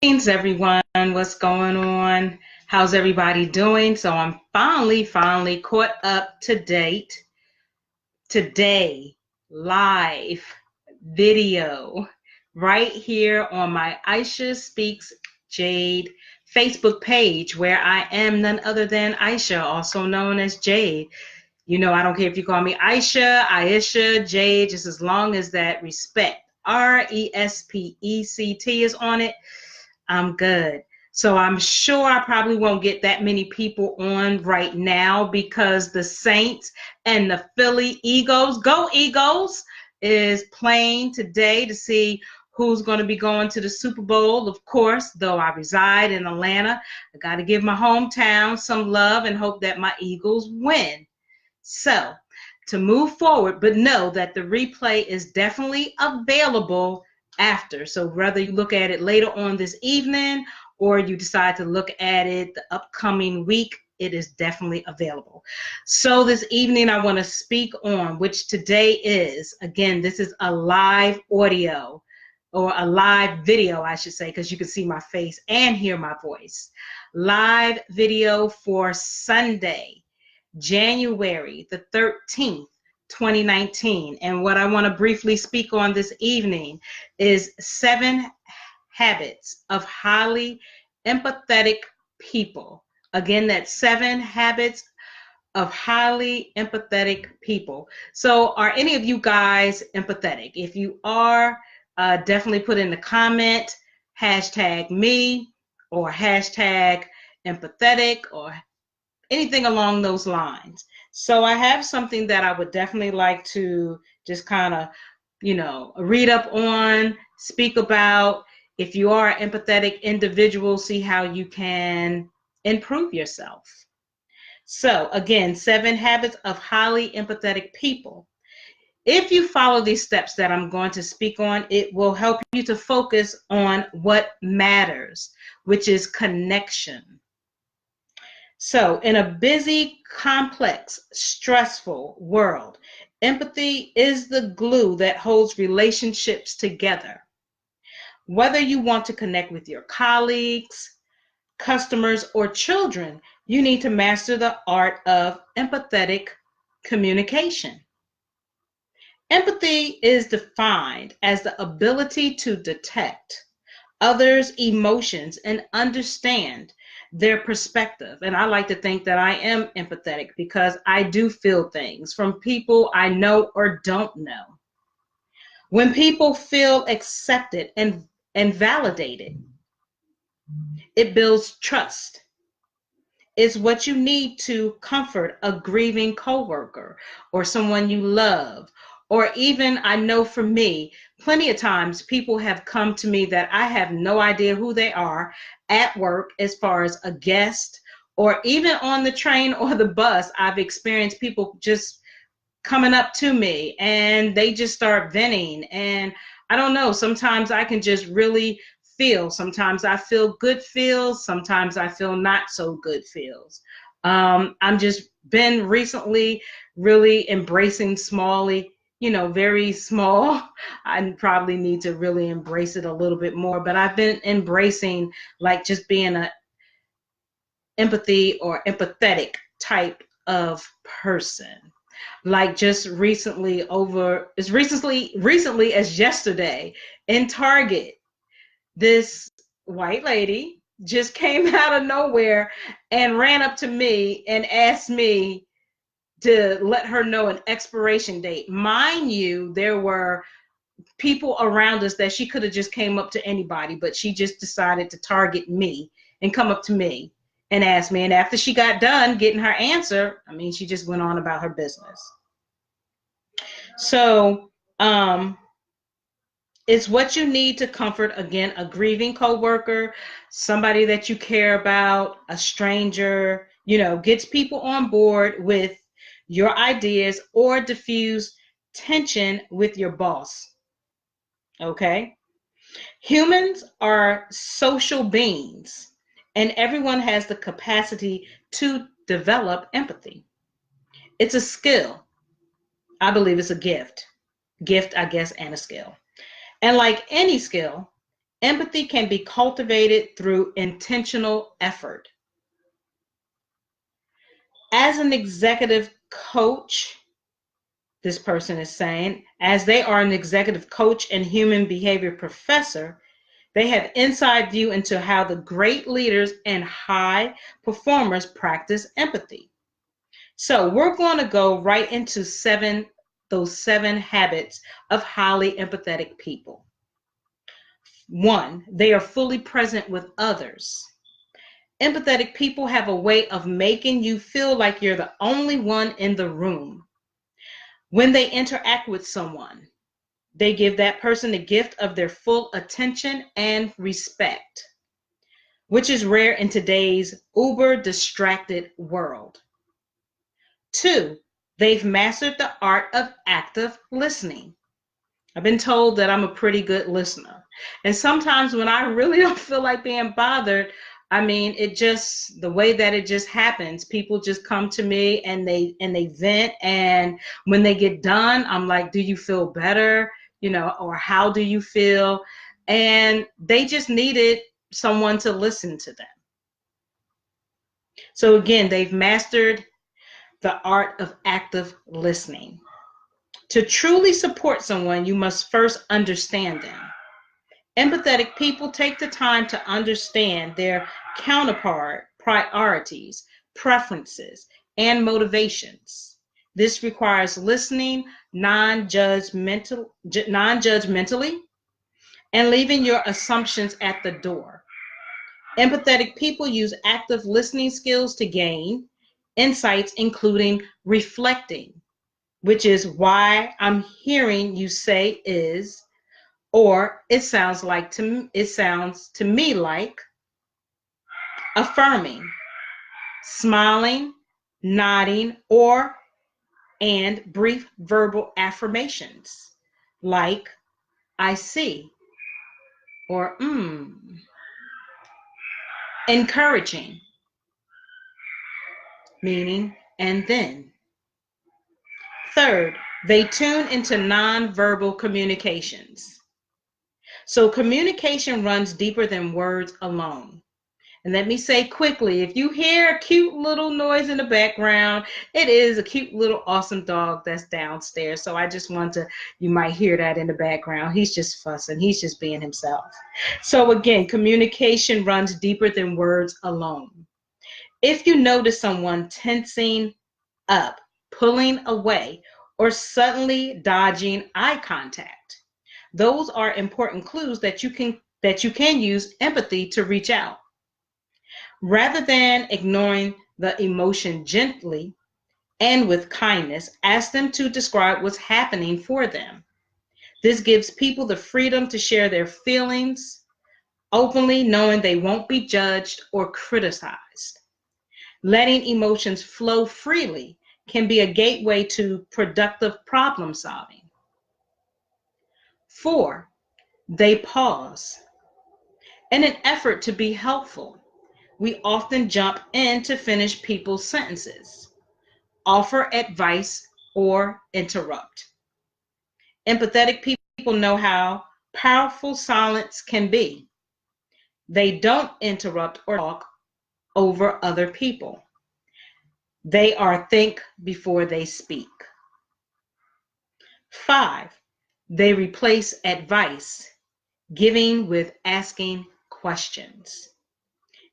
Greetings, everyone. What's going on? How's everybody doing? So I'm finally caught up to date. Today, live video right here on my Aisha Speaks Jade Facebook page, where I am none other than Aisha, also known as Jade. I don't care if you call me Aisha, Jade, just as long as that respect, RESPECT is on it. I'm good. So I'm sure I probably won't get that many people on right now because the Saints and the Philly Eagles, go Eagles, is playing today to see who's going to be going to the Super Bowl. Of course, though I reside in Atlanta, I got to give my hometown some love and hope that my Eagles win. So to move forward, but know that the replay is definitely available after. So whether you look at it later on this evening or you decide to look at it the upcoming week, it is definitely available. So this evening I want to speak on, which today is, again, this is a live audio or a live video, I should say, because you can see my face and hear my voice. Live video for Sunday, January the 13th, 2019. And what I want to briefly speak on this evening is 7 habits of highly empathetic people. Again, that's 7 habits of highly empathetic people. So are any of you guys empathetic? If you are, definitely put in the comment, #me or #empathetic or anything along those lines. So I have something that I would definitely like to just kind of, read up on, speak about. If you are an empathetic individual, see how you can improve yourself. So again, 7 habits of highly empathetic people. If you follow these steps that I'm going to speak on, it will help you to focus on what matters, which is connection. So, in a busy, complex, stressful world, empathy is the glue that holds relationships together. Whether you want to connect with your colleagues, customers, or children, you need to master the art of empathetic communication. Empathy is defined as the ability to detect others' emotions and understand their perspective. And I like to think that I am empathetic because I do feel things from people I know or don't know. When people feel accepted and validated, it builds trust. It's what you need to comfort a grieving coworker or someone you love. Or even, I know for me, plenty of times people have come to me that I have no idea who they are at work, as far as a guest, or even on the train or the bus. I've experienced people just coming up to me and they just start venting. And I don't know, sometimes I can just really feel. Sometimes I feel good feels, sometimes I feel not so good feels. I'm just been recently really embracing smally, very small. I probably need to really embrace it a little bit more, but I've been embracing like just being a empathy or empathetic type of person. Like just recently as yesterday in Target, this white lady just came out of nowhere and ran up to me and asked me to let her know an expiration date. Mind you, there were people around us that she could have just came up to anybody, but she just decided to target me and come up to me and ask me. And after she got done getting her answer, she just went on about her business. So, it's what you need to comfort, again, a grieving coworker, somebody that you care about, a stranger, gets people on board with your ideas or diffuse tension with your boss. Okay? Humans are social beings, and everyone has the capacity to develop empathy. It's a skill. I believe it's a gift. Gift, I guess, and a skill. And like any skill, Empathy can be cultivated through intentional effort. As an executive coach, this person is saying, as they are an executive coach and human behavior professor, they have inside view into how the great leaders and high performers practice empathy. So we're going to go right into those 7 habits of highly empathetic people. 1, they are fully present with others. Empathetic people have a way of making you feel like you're the only one in the room. When they interact with someone, they give that person the gift of their full attention and respect, which is rare in today's uber distracted world. 2, they've mastered the art of active listening. I've been told that I'm a pretty good listener. And sometimes when I really don't feel like being bothered, I mean, the way that it just happens, people just come to me and they vent. And when they get done, I'm like, do you feel better? Or how do you feel? And they just needed someone to listen to them. So again, they've mastered the art of active listening. To truly support someone, you must first understand them. Empathetic people take the time to understand their counterpart priorities, preferences, and motivations. This requires listening non-judgmentally and leaving your assumptions at the door. Empathetic people use active listening skills to gain insights, including reflecting, which is why I'm hearing you say is, or it sounds to me like, affirming, smiling, nodding, and brief verbal affirmations like I see or encouraging, meaning and then. Third, they tune into nonverbal communications. So communication runs deeper than words alone. And let me say quickly, if you hear a cute little noise in the background, it is a cute little awesome dog that's downstairs. So I just want you might hear that in the background. He's just fussing. He's just being himself. So again, communication runs deeper than words alone. If you notice someone tensing up, pulling away, or suddenly dodging eye contact, those are important clues that you can use empathy to reach out. Rather than ignoring the emotion gently and with kindness, ask them to describe what's happening for them. This gives people the freedom to share their feelings openly, knowing they won't be judged or criticized. Letting emotions flow freely can be a gateway to productive problem solving. 4, they pause. In an effort to be helpful, we often jump in to finish people's sentences, offer advice, or interrupt. Empathetic people know how powerful silence can be. They don't interrupt or talk over other people. They think before they speak. 5, they replace advice, giving with asking questions.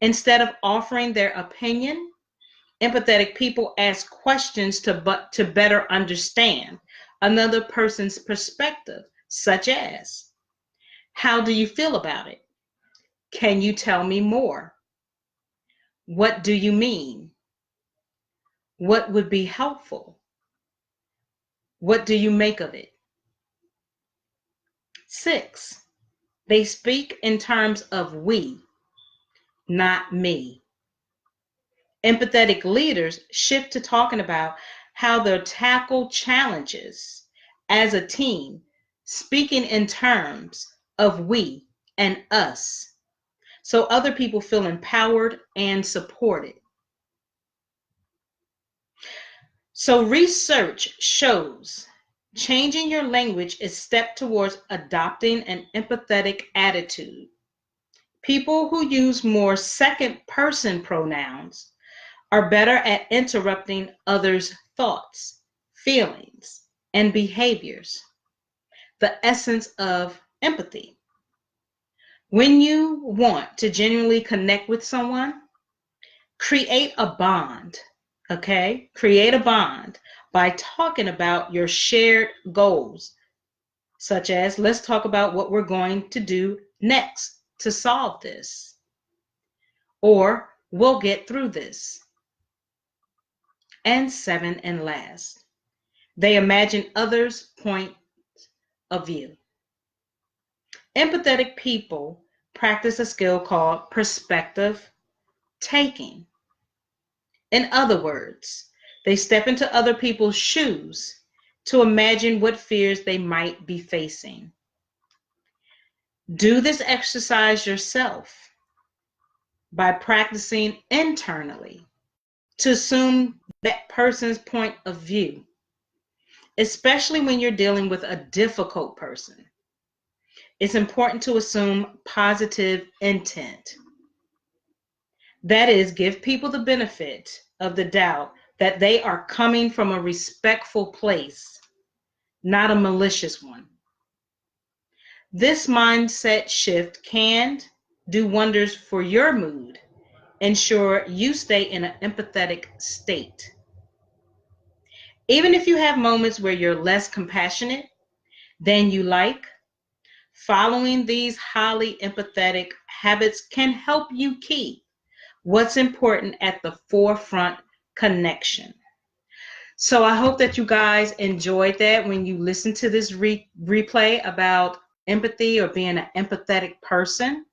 Instead of offering their opinion, empathetic people ask questions to better understand another person's perspective, such as, how do you feel about it? Can you tell me more? What do you mean? What would be helpful? What do you make of it? 6, they speak in terms of we, not me. Empathetic leaders shift to talking about how they'll tackle challenges as a team, speaking in terms of we and us, so other people feel empowered and supported. So research shows changing your language is a step towards adopting an empathetic attitude. People who use more second person pronouns are better at interrupting others' thoughts, feelings, and behaviors. The essence of empathy. When you want to genuinely connect with someone, create a bond, okay? Create a bond by talking about your shared goals, such as let's talk about what we're going to do next to solve this, or we'll get through this. And seven and last, they imagine others' point of view. Empathetic people practice a skill called perspective taking. In other words, they step into other people's shoes to imagine what fears they might be facing. Do this exercise yourself by practicing internally to assume that person's point of view, especially when you're dealing with a difficult person. It's important to assume positive intent. That is, give people the benefit of the doubt that they are coming from a respectful place, not a malicious one. This mindset shift can do wonders for your mood. Ensure you stay in an empathetic state. Even if you have moments where you're less compassionate than you like, following these highly empathetic habits can help you keep what's important at the forefront: connection. So I hope that you guys enjoyed that when you listen to this replay about empathy or being an empathetic person.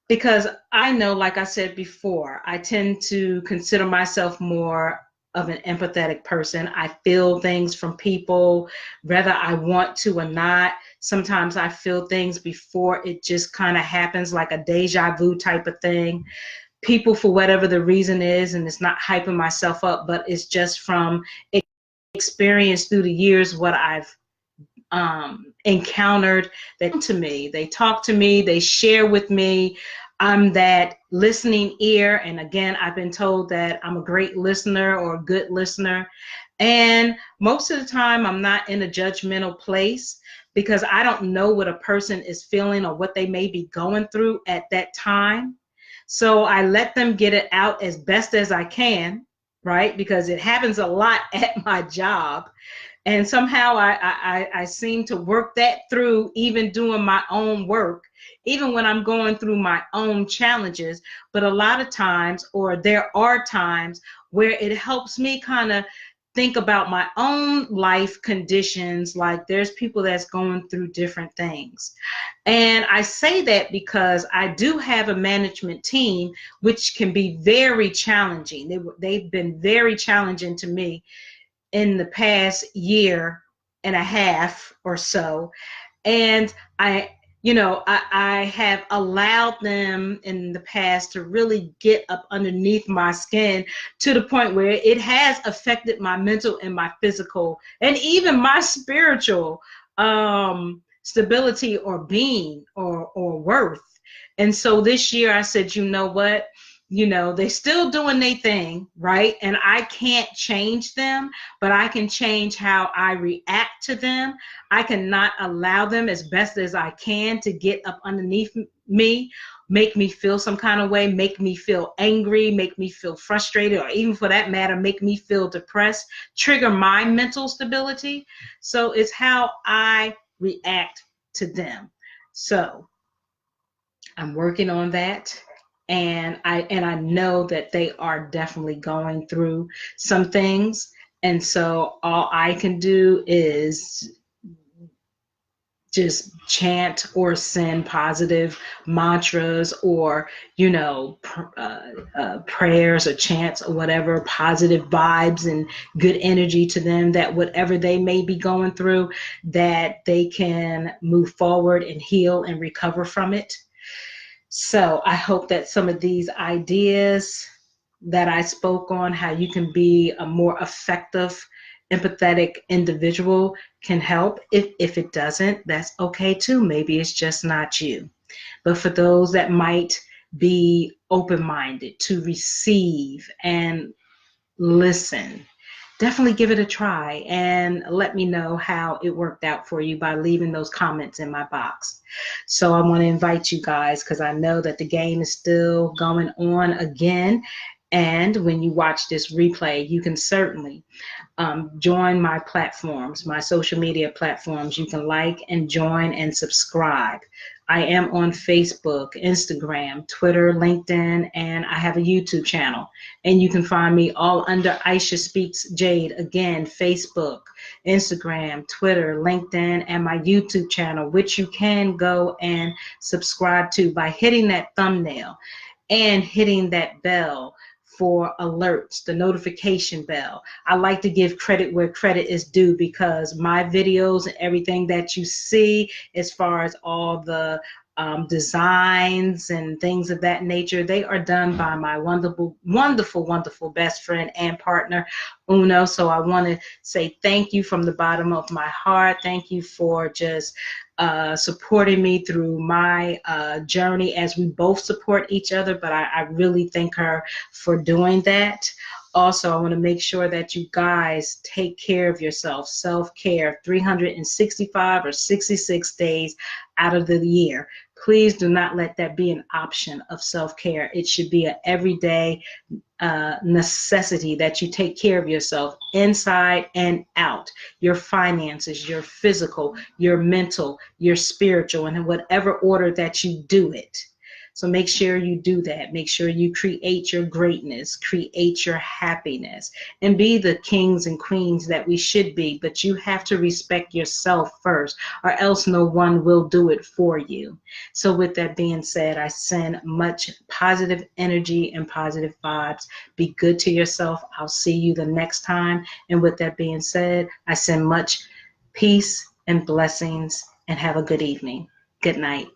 Because I know, like I said before, I tend to consider myself more of an empathetic person. I feel things from people, whether I want to or not. Sometimes I feel things before it just kind of happens, like a deja vu type of thing. People, for whatever the reason is, and it's not hyping myself up, but it's just from experience through the years, what I've encountered. They come to me, they talk to me, they share with me. I'm that listening ear. And again, I've been told that I'm a great listener or a good listener. And most of the time, I'm not in a judgmental place because I don't know what a person is feeling or what they may be going through at that time. So I let them get it out as best as I can, right? Because it happens a lot at my job. And somehow I seem to work that through, even doing my own work, even when I'm going through my own challenges. But a lot of times, or there are times where it helps me kind of think about my own life conditions. Like there's people that's going through different things. And I say that because I do have a management team, which can be very challenging. They've been very challenging to me in the past year and a half or so. And I have allowed them in the past to really get up underneath my skin to the point where it has affected my mental and my physical and even my spiritual stability or being or worth. And so this year I said, you know what? They're still doing their thing, right? And I can't change them, but I can change how I react to them. I cannot allow them, as best as I can, to get up underneath me, make me feel some kind of way, make me feel angry, make me feel frustrated, or even for that matter, make me feel depressed, trigger my mental stability. So it's how I react to them. So I'm working on that. And I know that they are definitely going through some things. And so all I can do is just chant or send positive mantras or, prayers or chants or whatever, positive vibes and good energy to them, that whatever they may be going through, that they can move forward and heal and recover from it. So I hope that some of these ideas that I spoke on, how you can be a more effective, empathetic individual, can help. If it doesn't, that's okay too. Maybe it's just not you. But for those that might be open-minded to receive and listen, definitely give it a try and let me know how it worked out for you by leaving those comments in my box. So I want to invite you guys, because I know that the game is still going on again. And when you watch this replay, you can certainly join my platforms, my social media platforms. You can like and join and subscribe. I am on Facebook, Instagram, Twitter, LinkedIn, and I have a YouTube channel. And you can find me all under Aisha Speaks Jade. Again, Facebook, Instagram, Twitter, LinkedIn, and my YouTube channel, which you can go and subscribe to by hitting that thumbnail and hitting that bell for alerts, the notification bell. I like to give credit where credit is due, because my videos and everything that you see as far as all the designs and things of that nature, they are done by my wonderful, wonderful, wonderful best friend and partner, Uno. So I want to say thank you from the bottom of my heart. Thank you for just supporting me through my journey, as we both support each other, but I really thank her for doing that. Also, I want to make sure that you guys take care of yourself. Self-care, 365 or 66 days out of the year. Please do not let that be an option of self-care. It should be an everyday necessity that you take care of yourself inside and out. Your finances, your physical, your mental, your spiritual, and in whatever order that you do it. So make sure you do that. Make sure you create your greatness, create your happiness, and be the kings and queens that we should be. But you have to respect yourself first, or else no one will do it for you. So with that being said, I send much positive energy and positive vibes. Be good to yourself. I'll see you the next time. And with that being said, I send much peace and blessings, and have a good evening. Good night.